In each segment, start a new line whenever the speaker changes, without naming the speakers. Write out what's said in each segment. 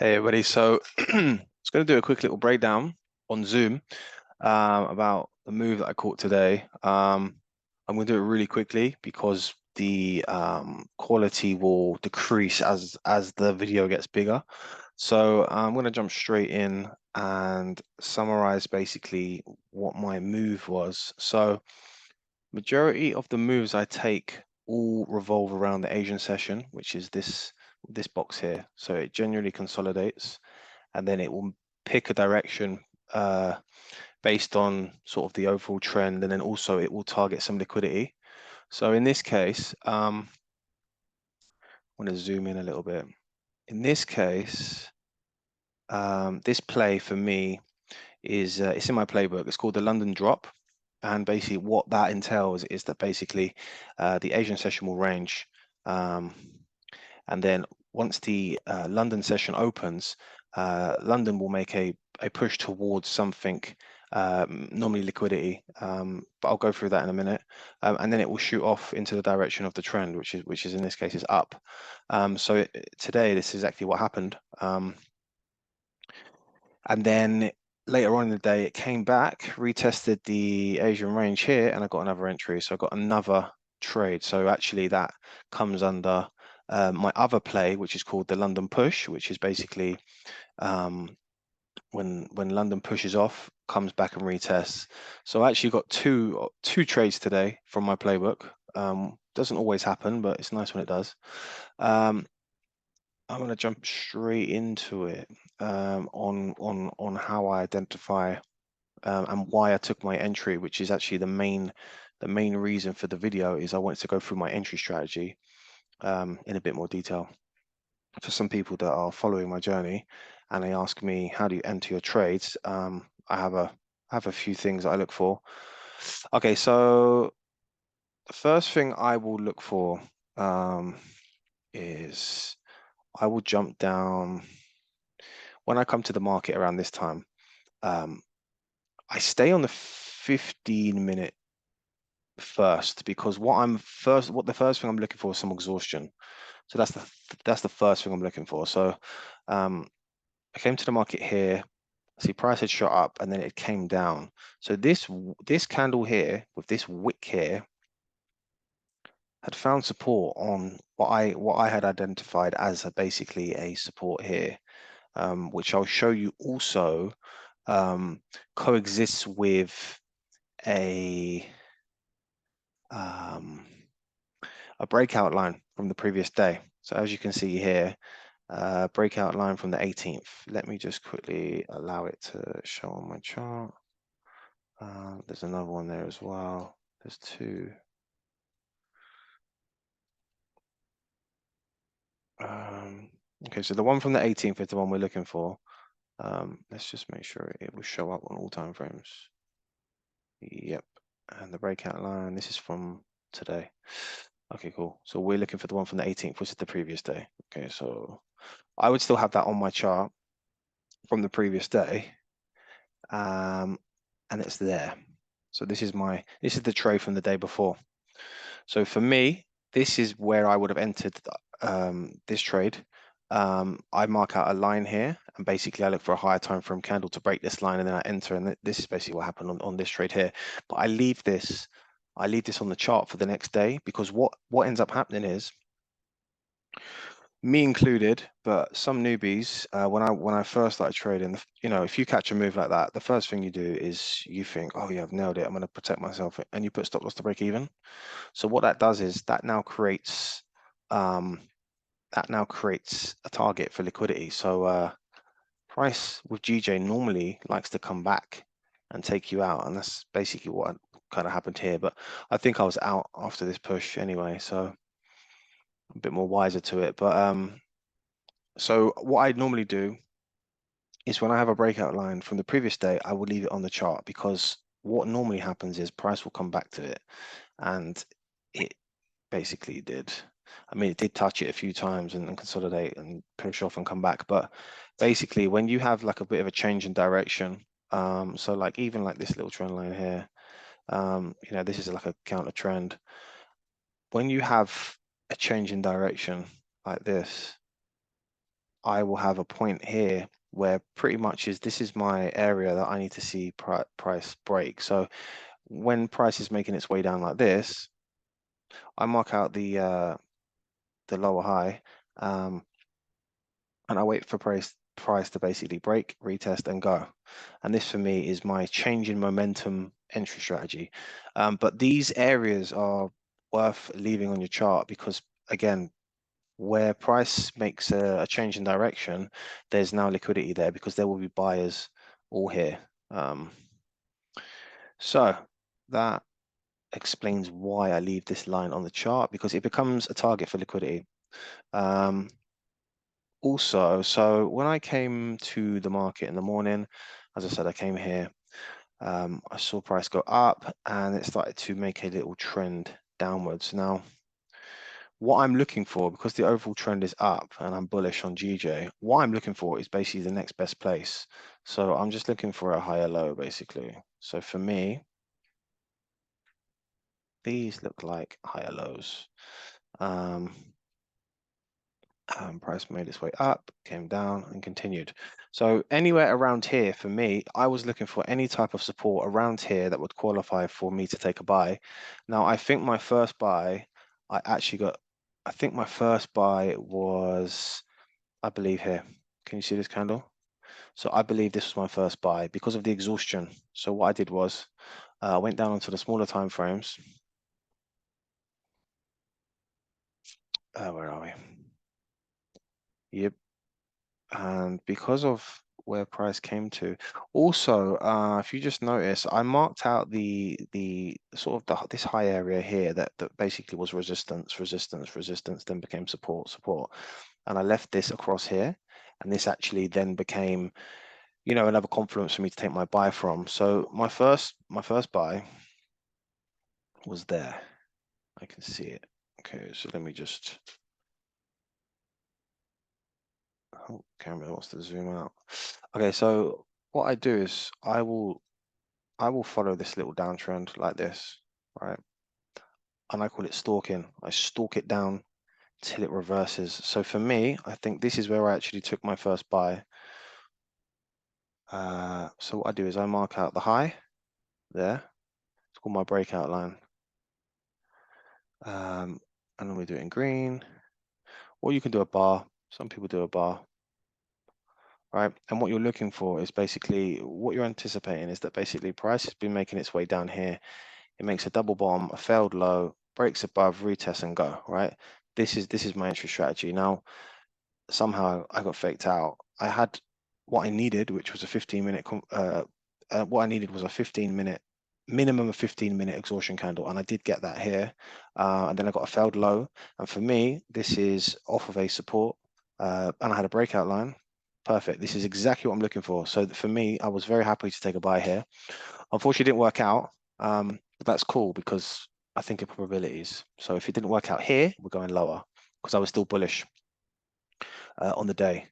Hey everybody, so I was going to do a quick little breakdown on Zoom about the move that I caught today. I'm going to do it really quickly because the quality will decrease as the video gets bigger. So I'm going to jump straight in and summarize basically what my move was. So majority of the moves I take all revolve around the Asian session, which is this box here. So it generally consolidates and then it will pick a direction based on sort of the overall trend, and then also it will target some liquidity. So in this case, I want to zoom in a little bit. In this case, this play for me is it's in my playbook. It's called the London drop. And basically what that entails is that basically the Asian session will range. And then once the London session opens, London will make a push towards something, normally liquidity, but I'll go through that in a minute. And then it will shoot off into the direction of the trend, which is in this case is up. So today this is exactly what happened. And then later on in the day, it came back, retested the Asian range here, and I got another entry. So I got another trade. So actually that comes under my other play, which is called the London push, which is basically when London pushes off, comes back and retests. So I actually got two trades today from my playbook. Doesn't always happen, but it's nice when it does. I'm going to jump straight into it on how I identify and why I took my entry, which is actually the main reason for the video. Is I wanted to go through my entry strategy in a bit more detail. For some people that are following my journey and they ask me, how do you enter your trades? I have a few things I look for. Okay, so the first thing I will look for is I will jump down when I come to the market around this time. I stay on the 15-minute first because what the first thing I'm looking for is some exhaustion. So that's the first thing I'm looking for. So I came to the market here. See, price had shot up and then it came down. So this candle here with this wick here had found support on what I had identified as basically a support here, which I'll show you also coexists with a breakout line from the previous day. So as you can see here, breakout line from the 18th. Let me just quickly allow it to show on my chart. There's another one there as well. There's two. Okay, so the one from the 18th is the one we're looking for. Let's just make sure it will show up on all time frames. Yep, and the breakout line, this is from today. Okay, cool. So we're looking for the one from the 18th, which is the previous day. Okay, so I would still have that on my chart from the previous day. And it's there. So this is the trade from the day before. So for me, this is where I would have entered this trade. I mark out a line here, and basically I look for a higher time frame candle to break this line, and then I enter, and this is basically what happened on this trade here. But I leave this on the chart for the next day, because what ends up happening is, me included, but some newbies, when I first started trading, if you catch a move like that, the first thing you do is you think, oh yeah, I've nailed it, I'm going to protect myself, and you put stop loss to break even. So what that does is that now creates a target for liquidity. So price with GJ normally likes to come back and take you out, and that's basically what kind of happened here. But I think I was out after this push anyway, so a bit more wiser to it. But so what I normally do is when I have a breakout line from the previous day, I will leave it on the chart, because what normally happens is price will come back to it, and it basically did. I mean, it did touch it a few times and consolidate and push off and come back. But basically, when you have like a bit of a change in direction, so like even like this little trend line here, this is like a counter trend. When you have a change in direction like this, I will have a point here where pretty much this is my area that I need to see price break. So when price is making its way down like this, I mark out the lower high, and I wait for price to basically break, retest, and go. And this for me is my change in momentum entry strategy. But these areas are worth leaving on your chart because, again, where price makes a change in direction, there's now liquidity there because there will be buyers all here. So that explains why I leave this line on the chart, because it becomes a target for liquidity. Also, so when I came to the market in the morning, as I said, I came here, I saw price go up and it started to make a little trend downwards. Now, what I'm looking for, because the overall trend is up and I'm bullish on GJ, what I'm looking for is basically the next best place. So I'm just looking for a higher low, basically. So for me, these look like higher lows. Price made its way up, came down and continued. So anywhere around here, for me, I was looking for any type of support around here that would qualify for me to take a buy. Now, I think my first buy, I think my first buy was, I believe here. Can you see this candle? So I believe this was my first buy because of the exhaustion. So what I did was, I went down onto the smaller time frames. Where are we? Yep. And because of where price came to, also if you just notice, I marked out the sort of this high area here that basically was resistance, then became support, and I left this across here, and this actually then became, you know, another confluence for me to take my buy from. So my first buy was there. I can see it. Okay, so let me just, oh, camera wants to zoom out. Okay, so what I do is I will follow this little downtrend like this, right? And I call it stalking. I stalk it down till it reverses. So for me, I think this is where I actually took my first buy. So what I do is I mark out the high there. It's called my breakout line. And then we do it in green, or you can do a bar. Some people do a bar, right? And what you're looking for is basically, what you're anticipating is that basically price has been making its way down here. It makes a double bottom, a failed low, breaks above, retest and go, right? This is my entry strategy. Now, somehow I got faked out. I had what I needed, which was a 15-minute, what I needed was a 15-minute, minimum of 15-minute exhaustion candle. And I did get that here. And then I got a failed low. And for me, this is off of a support. And I had a breakout line. Perfect. This is exactly what I'm looking for. So for me, I was very happy to take a buy here. Unfortunately, it didn't work out. But that's cool because I think of probabilities. So if it didn't work out here, we're going lower because I was still bullish on the day.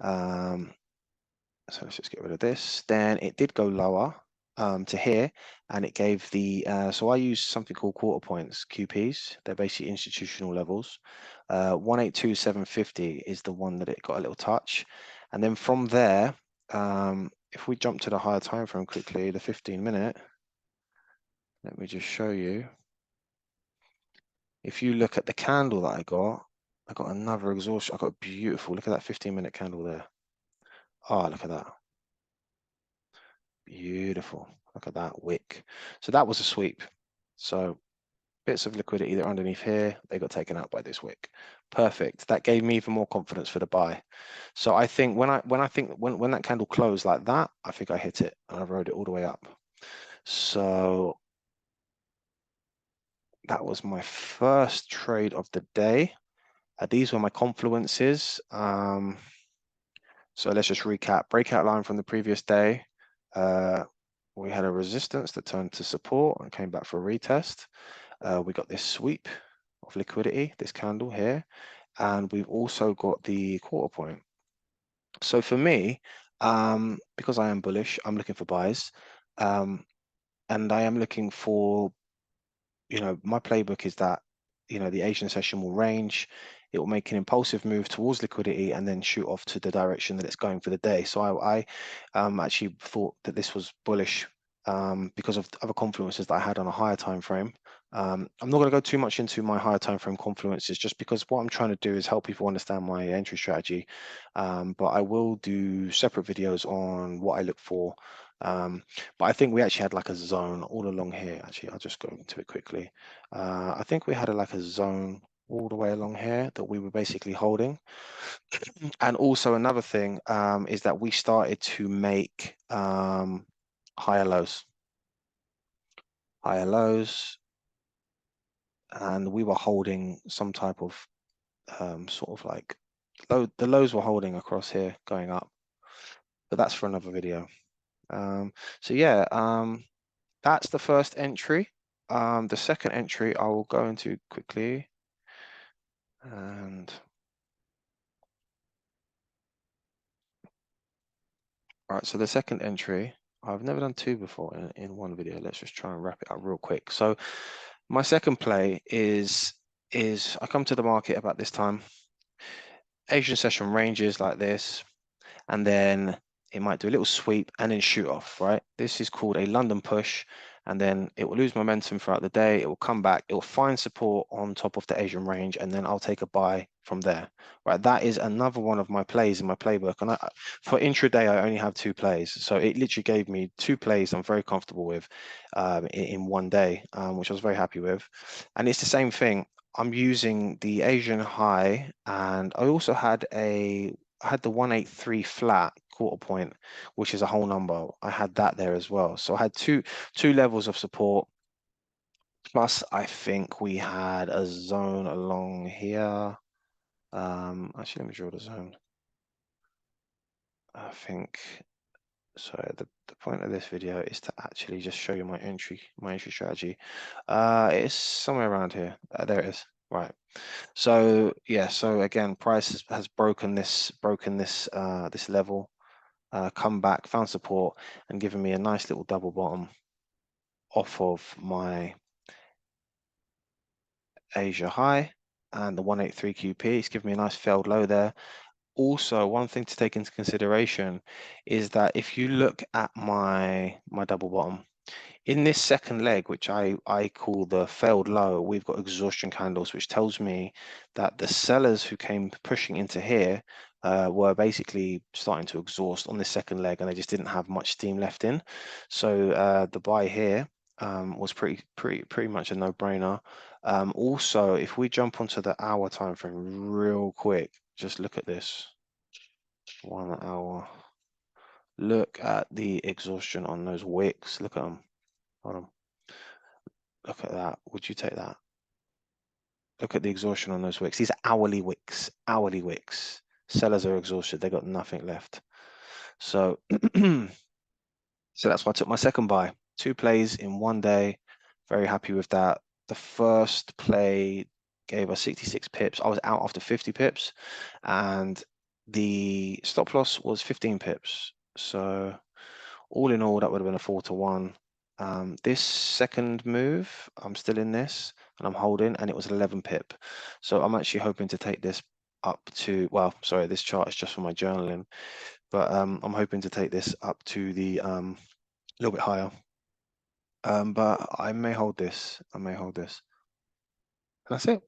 So let's just get rid of this. Then it did go lower to here, and it gave the, so I use something called quarter points, QPs. They're basically institutional levels. 182,750 is the one that it got a little touch. And then from there, if we jump to the higher time frame quickly, the 15-minute, let me just show you. If you look at the candle that I got another exhaustion. I got a beautiful, look at that 15-minute candle there. Oh, look at that. Beautiful. Look at that wick. So that was a sweep. So bits of liquidity that are underneath here, they got taken out by this wick. Perfect. That gave me even more confidence for the buy. So I think when that candle closed like that, I think I hit it and I rode it all the way up. So that was my first trade of the day. These were my confluences. So let's just recap. Breakout line from the previous day. We had a resistance that turned to support and came back for a retest. We got this sweep of liquidity, this candle here, and we've also got the quarter point. So for me, because I am bullish, I'm looking for buys, and I am looking for, you know, my playbook is that, you know, the Asian session will range. it will make an impulsive move towards liquidity and then shoot off to the direction that it's going for the day. So I actually thought that this was bullish because of other confluences that I had on a higher time frame. I'm not going to go too much into my higher time frame confluences just because what I'm trying to do is help people understand my entry strategy. But I will do separate videos on what I look for. But I think we actually had like a zone all along here. Actually, I'll just go into it quickly. I think we had like a zone all the way along here that we were basically holding. And also another thing is that we started to make higher lows, and we were holding some type of sort of like the lows were holding across here going up, but that's for another video. So yeah, that's the first entry. The second entry I will go into quickly, and all right, so the second entry, I've never done two before in one video. Let's just try and wrap it up real quick. So my second play is I come to the market about this time. Asian session ranges like this, and then it might do a little sweep and then shoot off, right? This is called a London push, and then it will lose momentum throughout the day. It will come back, it will find support on top of the Asian range, and then I'll take a buy from there, right? That is another one of my plays in my playbook. And for intraday, I only have two plays. So it literally gave me two plays I'm very comfortable with in one day, which I was very happy with. And it's the same thing. I'm using the Asian high, and I also had the 183 flat quarter point, which is a whole number. I had that there as well. So I had two levels of support. Plus, I think we had a zone along here. Actually, let me draw the zone. I think so. The point of this video is to actually just show you my entry strategy. It's somewhere around here. There it is. Right. So yeah. So again, price has broken this this level. Come back, found support, and given me a nice little double bottom off of my Asia high and the 183 QP. It's given me a nice failed low there. Also, one thing to take into consideration is that if you look at my double bottom, in this second leg, which I call the failed low, we've got exhaustion candles, which tells me that the sellers who came pushing into here were basically starting to exhaust on this second leg, and they just didn't have much steam left in. So the buy here was pretty much a no-brainer. Also, if we jump onto the hour time frame real quick, just look at this 1 hour. Look at the exhaustion on those wicks. Look at them. Hold on. Look at that. Would you take that? Look at the exhaustion on those wicks. These are hourly wicks. Hourly wicks. Sellers are exhausted. They got nothing left. So, so that's why I took my second buy. 2 plays in one day. Very happy with that. The first play gave us 66 pips. I was out after 50 pips, and the stop loss was 15 pips. So all in all, that would have been a 4-1. This second move, I'm still in this and I'm holding, and it was 11 pip. So I'm actually hoping to take this up to, well, sorry, this chart is just for my journaling, but I'm hoping to take this up to the little bit higher. But I may hold this. And that's it.